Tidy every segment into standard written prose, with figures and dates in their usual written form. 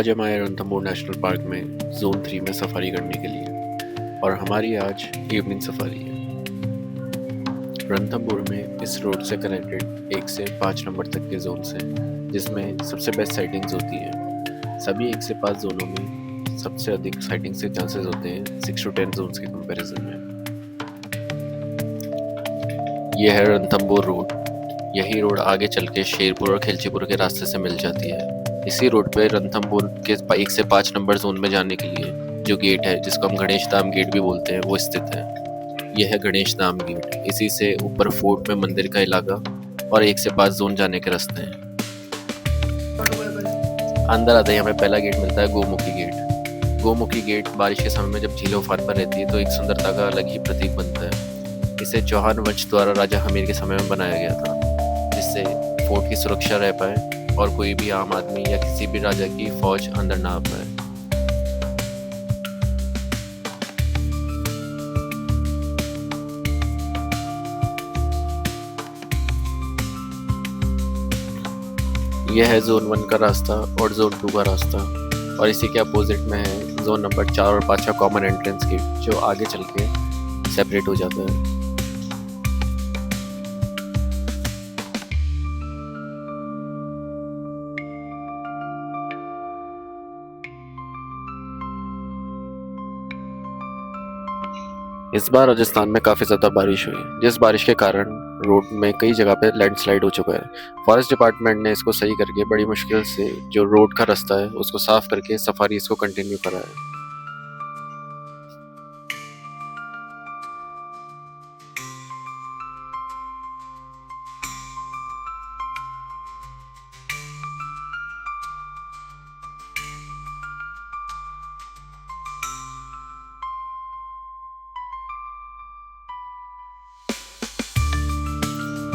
आज हम आए रणथंभौर नेशनल पार्क में जोन 3 में सफारी करने के लिए और हमारी आज इवनिंग सफारी है। रणथंभौर में इस रोड से कनेक्टेड 1 से 5 नंबर तक के जोन्स हैं, जिसमें सबसे बेस्ट साइटिंग्स होती हैं। सभी 1 से 5 जोनों में सबसे अधिक साइटिंग के चांसेस होते हैं 6 to 10 जोन्स के कंपैरिजन में। यह है रणथंभौर रोड। यही रोड आगे चल के शेरपुर और खिलचीपुर के रास्ते से मिल जाती है। इसी रोड पे रणथंभौर के 1 से 5 नंबर जोन में जाने के लिए जो गेट है, जिसको हम गणेश धाम गेट भी बोलते हैं, वो स्थित है। यह है गणेश धाम गेट। इसी से ऊपर फोर्ट में मंदिर का इलाका और 1 से 5 जोन जाने के रास्ते हैं। अंदर आते ही हमें पहला गेट मिलता है गोमुखी गेट। गोमुखी गेट बारिश के समय में जब झील उफान पर रहती है तो एक सुंदरता का अलग ही प्रतीक बनता है। इसे चौहान वंश द्वारा राजा हमीर के समय में बनाया गया था, जिससे फोर्ट की सुरक्षा रह पाए और कोई भी आम आदमी या किसी भी राजा की फौज अंदर ना आ पाए। यह है जोन 1 का रास्ता और जोन 2 का रास्ता, और इसी के अपोजिट में है जोन नंबर 4 और 5 का कॉमन एंट्रेंस गेट, जो आगे चल के सेपरेट हो जाता है। इस बार राजस्थान में काफ़ी ज़्यादा बारिश हुई, जिस बारिश के कारण रोड में कई जगह पे लैंडस्लाइड हो चुका है। फॉरेस्ट डिपार्टमेंट ने इसको सही करके बड़ी मुश्किल से जो रोड का रास्ता है उसको साफ करके सफारी इसको कंटिन्यू करा है।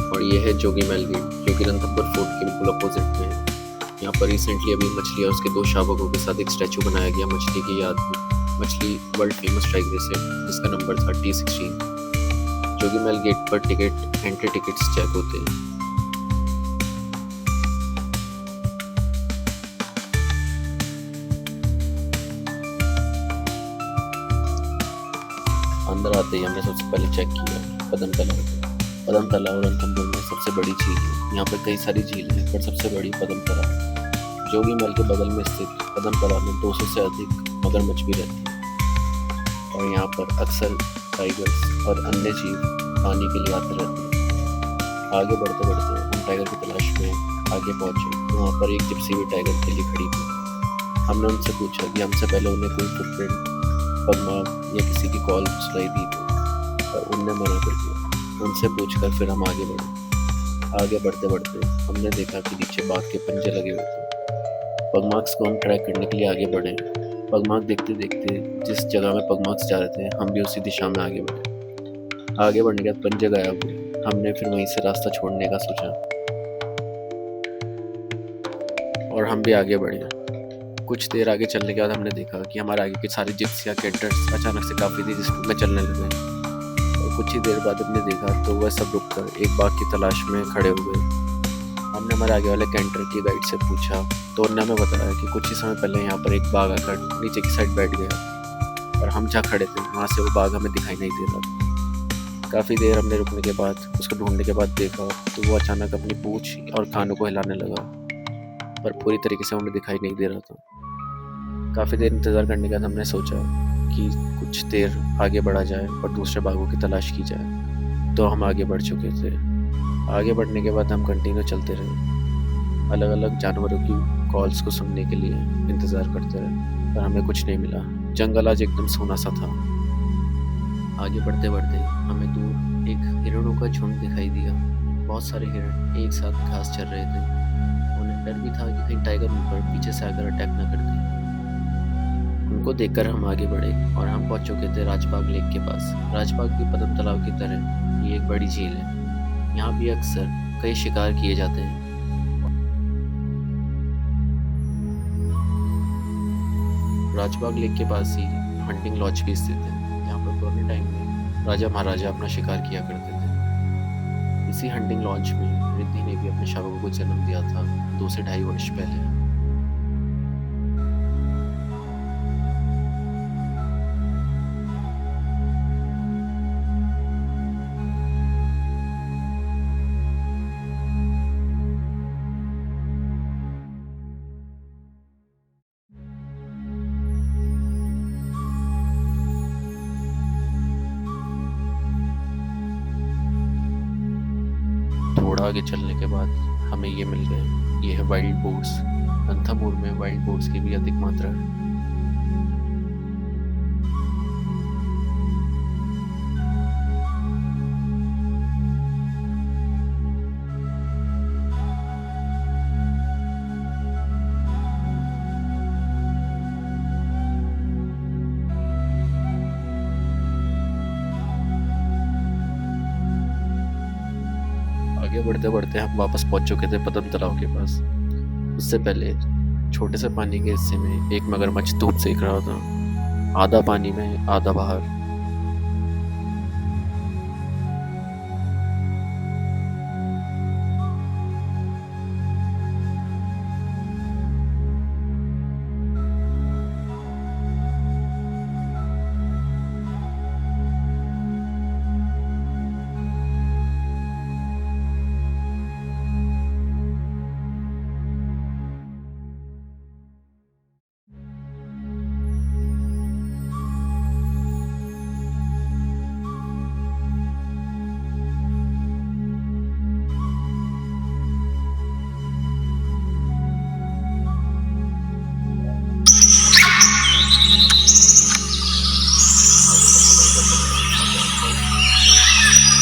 और ये है जोगीमैल गेट, जो कि रणथंभौर फोर्ट के बिल्कुल अपोजिट में है। यहाँ पर रिसेंटली अभी मछली और उसके 2 शावकों के साथ एक स्टैचू बनाया गया मछली की याद में। मछली वर्ल्ड फेमस टाइग्रेस है, जिसका नंबर था T16। जोगीमैल गेट पर एंट्री टिकट्स चेक होते हैं। अंदर आते ही हमने सबसे पहले चेक किया पदम तालाब। पदम तालाब रणथंभौर में सबसे बड़ी झील है। यहाँ पर कई सारी झील है, पर सबसे बड़ी पदम तालाब है। जोगीमैल के बगल में स्थित पदम तालाब में 200 से अधिक मगरमच्छ भी रहती है, और यहाँ पर अक्सर टाइगर्स और अन्य जीव पानी के लिए आते रहते हैं। आगे बढ़ते बढ़ते हम टाइगर की तलाश में आगे पहुँचे तो वहाँ पर एक जिप्सी भी टाइगर के लिए खड़ी थी। हमने उनसे पूछा कि हमसे पहले उन्हें कोई फुटप्रिंट, पगमार्क या किसी की कॉल सुनाई दी थी, पर उनने मना कर दिया। उनसे पूछकर फिर हम आगे बढ़े। आगे बढ़ते बढ़ते हमने देखा कि नीचे बाघ के पंजे लगे हुए थे। पगमार्क्स को हम ट्रैक करने के लिए आगे बढ़े। पगमार्क देखते देखते जिस जगह में पगमार्क्स जा रहे थे, हम भी उसी दिशा में आगे बढ़े। आगे बढ़ने के बाद पंजे गायब हुए। हमने फिर वहीं से रास्ता छोड़ने का सोचा और हम भी आगे बढ़े। कुछ देर आगे चलने के बाद हमने देखा कि हमारे आगे के सारे जिप्सियाँ कैंटर्स अचानक से काफ़ी तेज स्पीड में चलने लगे, और कुछ ही देर बाद हमने देखा तो वह सब रुककर एक बाघ की तलाश में खड़े हो गए। हमने हमारे आगे वाले कैंटर की गाइड से पूछा तो उन्होंने हमें बताया कि कुछ ही समय पहले यहाँ पर एक बाघ आकर नीचे की साइड बैठ गया, और हम जहाँ खड़े थे वहाँ से वो बाघ हमें दिखाई नहीं दे रहा था। काफ़ी देर हमने रुकने के बाद, उसको ढूंढने के बाद देखा तो वो अचानक अपनी पूंछ और कानों को हिलाने लगा, पर पूरी तरीके से हमें दिखाई नहीं दे रहा था। काफ़ी देर इंतज़ार करने के बाद हमने सोचा कि कुछ देर आगे बढ़ा जाए और दूसरे बाघों की तलाश की जाए, तो हम आगे बढ़ चुके थे। आगे बढ़ने के बाद हम कंटिन्यू चलते रहे, अलग अलग जानवरों की कॉल्स को सुनने के लिए इंतज़ार करते रहे, पर हमें कुछ नहीं मिला। जंगल आज एकदम सूना सा था। आगे बढ़ते बढ़ते हमें दूर एक हिरणों का झुंड दिखाई दिया। बहुत सारे हिरण एक साथ घास चर रहे थे। उन्हें डर भी था कि कहीं टाइगर उन पर पीछे से आकर अटैक न कर दे। उनको देखकर हम आगे बढ़े और हम पहुंच चुके थे राजबाग लेक के पास। राजबाग भी पदम तालाब की तरह ये एक बड़ी झील है। यहाँ भी अक्सर कई शिकार किए जाते हैं। राजबाग लेक के पास ही हंटिंग लॉज भी स्थित है, जहाँ पर पुराने टाइम में राजा महाराजा अपना शिकार किया करते थे। इसी हंटिंग लॉज में रिद्धि ने भी अपने शावकों को जन्म दिया था 2 से 2.5 वर्ष पहले। आगे चलने के बाद हमें ये मिल गए, ये है वाइल्ड बोर्ड्स। रणथंभौर में वाइल्ड बोर्ड्स की भी अधिक मात्रा है। आगे बढ़ते बढ़ते हम वापस पहुंच चुके थे पद्म तालाब के पास। उससे पहले छोटे से पानी के हिस्से में एक मगरमच्छ धूप सेक रहा था, आधा पानी में आधा बाहर।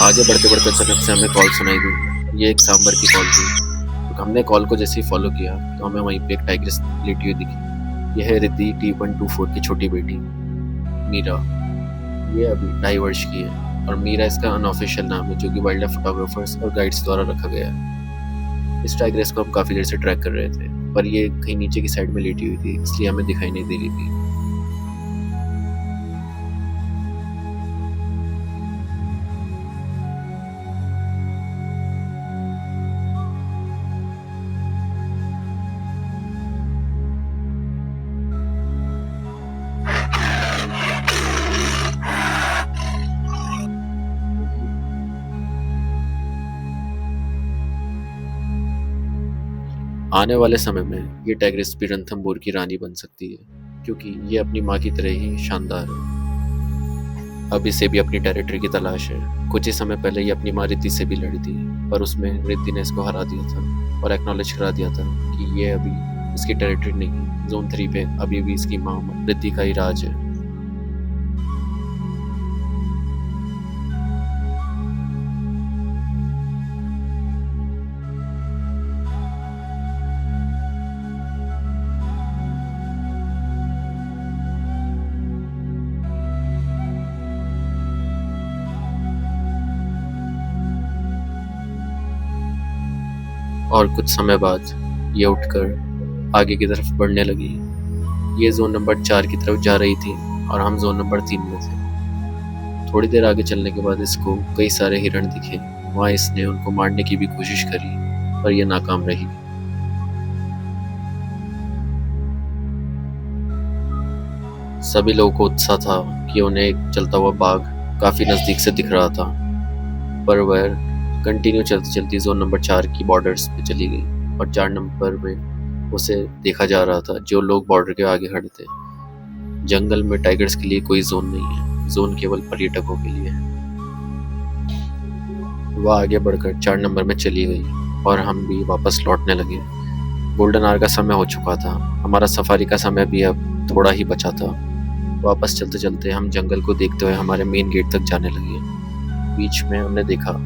आगे बढ़ते बढ़ते अचानक से हमें कॉल सुनाई दी। ये एक सांबर की कॉल थी। तो हमने कॉल को जैसे ही फॉलो किया तो हमें वहीं पे एक टाइग्रेस लेटी हुई दिखी। यह है रिद्धि T124 की छोटी बेटी मीरा। ये अभी 2.5 वर्ष की है और मीरा इसका अनऑफिशियल नाम है, जो कि वाइल्ड लाइफ फोटोग्राफर्स और गाइड्स द्वारा रखा गया है। इस टाइग्रेस को हम काफ़ी देर से ट्रैक कर रहे थे, पर ये कहीं नीचे की साइड में लेटी हुई थी, इसलिए हमें दिखाई नहीं दे रही थी। आने वाले समय में ये टाइग्रेस भी रणथंभौर की रानी बन सकती है, क्योंकि ये अपनी माँ की तरह ही शानदार है। अब इसे भी अपनी टेरिटरी की तलाश है। कुछ ही समय पहले ये अपनी माँ रिद्धि से भी लड़ी थी, पर उसमें रिद्धि ने इसको हरा दिया था और एक्नॉलेज करा दिया था कि ये अभी इसकी टेरिटरी नहीं, जोन 3 पे अभी भी इसकी माँ रिद्धि का ही राज है। और कुछ समय बाद ये उठकर आगे की तरफ बढ़ने लगी। ये जोन नंबर 4 की तरफ जा रही थी और हम जोन नंबर 3 में थे। थोड़ी देर आगे चलने के बाद इसको कई सारे हिरण दिखे। वहाँ इसने उनको मारने की भी कोशिश करी, पर यह नाकाम रही। सभी लोगों को उत्साह था कि उन्हें एक चलता हुआ बाघ काफी नजदीक से दिख रहा था, पर वह कंटिन्यू चलती चलती जोन नंबर 4 की बॉर्डर्स पे चली गई और 4 नंबर में उसे देखा जा रहा था जो लोग बॉर्डर के आगे खड़े थे। जंगल में टाइगर्स के लिए कोई जोन नहीं है, जोन केवल पर्यटकों के लिए है। वह आगे बढ़कर 4 नंबर में चली गई और हम भी वापस लौटने लगे। गोल्डन आवर का समय हो चुका था। हमारा सफारी का समय भी अब थोड़ा ही बचा था। वापस चलते चलते हम जंगल को देखते हुए हमारे मेन गेट तक जाने लगे। बीच में हमने देखा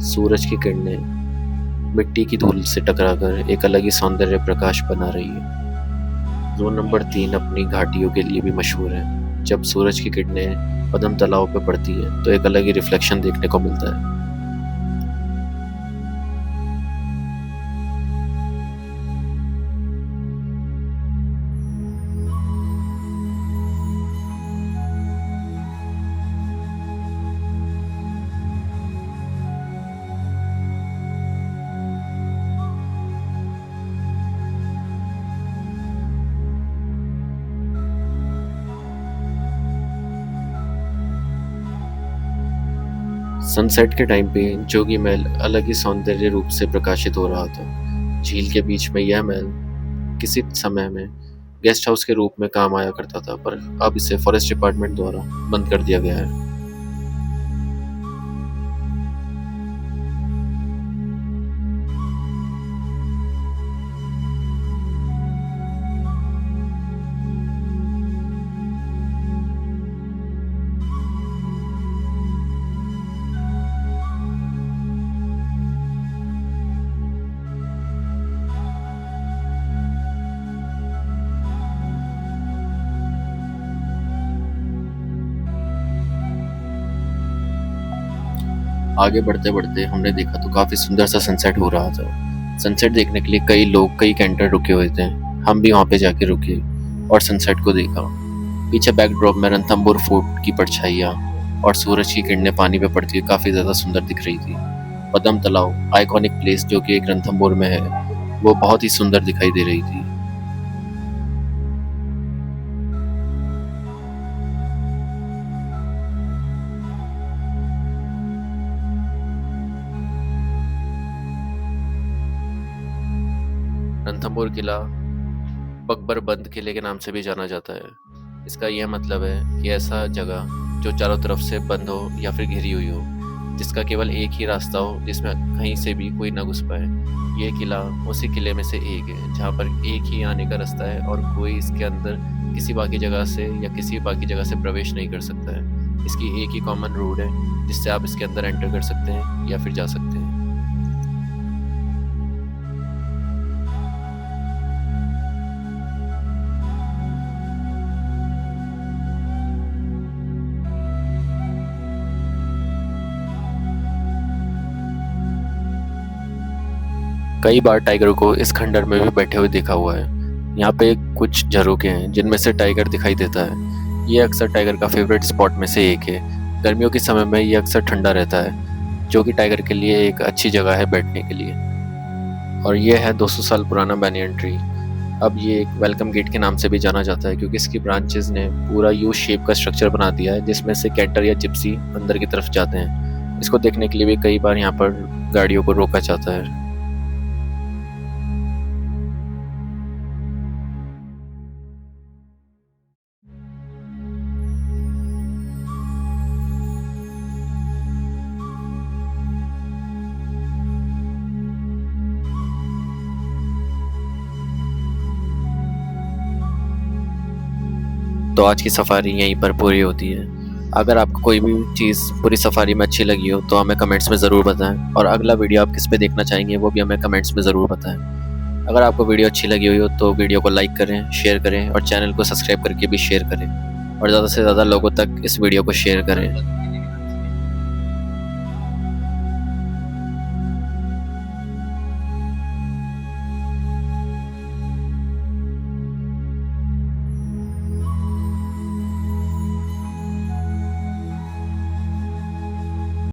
सूरज की किरणें मिट्टी की धूल से टकराकर एक अलग ही सौंदर्य प्रकाश बना रही है। जोन नंबर 3 अपनी घाटियों के लिए भी मशहूर है। जब सूरज की किरणें पद्म तालाब पर पड़ती है तो एक अलग ही रिफ्लेक्शन देखने को मिलता है। सनसेट के टाइम पे जोगी महल अलग ही सौंदर्य रूप से प्रकाशित हो रहा था। झील के बीच में यह महल किसी समय में गेस्ट हाउस के रूप में काम आया करता था, पर अब इसे फॉरेस्ट डिपार्टमेंट द्वारा बंद कर दिया गया है। आगे बढ़ते-बढ़ते हमने देखा तो काफ़ी सुंदर सा सनसेट हो रहा था। सनसेट देखने के लिए कई लोग, कई कैंटर रुके हुए थे। हम भी वहाँ पे जाके रुके और सनसेट को देखा। पीछे बैकड्रॉप में रणथंभौर फोर्ट की परछाइयाँ और सूरज की किरणें पानी पे पड़ती हुई काफ़ी ज़्यादा सुंदर दिख रही थी। पद्म तालाब, आइकॉनिक प्लेस जो कि एक रणथंभौर में है, वो बहुत ही सुंदर दिखाई दे रही थी। रणथंभौर किला बकबर बंद किले के नाम से भी जाना जाता है। इसका यह मतलब है कि ऐसा जगह जो चारों तरफ से बंद हो या फिर घिरी हुई हो, जिसका केवल एक ही रास्ता हो जिसमें कहीं से भी कोई ना घुस पाए। ये किला उसी किले में से एक है जहाँ पर एक ही आने का रास्ता है और कोई इसके अंदर किसी बाकी जगह से या किसी बाकी जगह से प्रवेश नहीं कर सकता है। इसकी एक ही कॉमन रोड है जिससे आप इसके अंदर एंटर कर सकते हैं या फिर जा सकते हैं। कई बार टाइगर को इस खंडर में भी बैठे हुए देखा हुआ है। यहाँ पे कुछ झरोखे हैं जिनमें से टाइगर दिखाई देता है। ये अक्सर टाइगर का फेवरेट स्पॉट में से एक है। गर्मियों के समय में ये अक्सर ठंडा रहता है, जो कि टाइगर के लिए एक अच्छी जगह है बैठने के लिए। और ये है 200 साल पुराना बैनियन ट्री। अब ये एक वेलकम गेट के नाम से भी जाना जाता है क्योंकि इसकी ब्रांचेस ने पूरा यू शेप का स्ट्रक्चर बना दिया है जिसमें से कैंटर या जिप्सी अंदर की तरफ जाते हैं। इसको देखने के लिए भी कई बार यहाँ पर गाड़ियों को रोका जाता है। तो आज की सफारी यहीं पर पूरी होती है। अगर आपको कोई भी चीज़ पूरी सफारी में अच्छी लगी हो तो हमें कमेंट्स में ज़रूर बताएं, और अगला वीडियो आप किस पे देखना चाहेंगे वो भी हमें कमेंट्स में ज़रूर बताएं। अगर आपको वीडियो अच्छी लगी हुई हो तो वीडियो को लाइक करें, शेयर करें और चैनल को सब्सक्राइब करके भी शेयर करें, और ज़्यादा से ज़्यादा लोगों तक इस वीडियो को शेयर करें।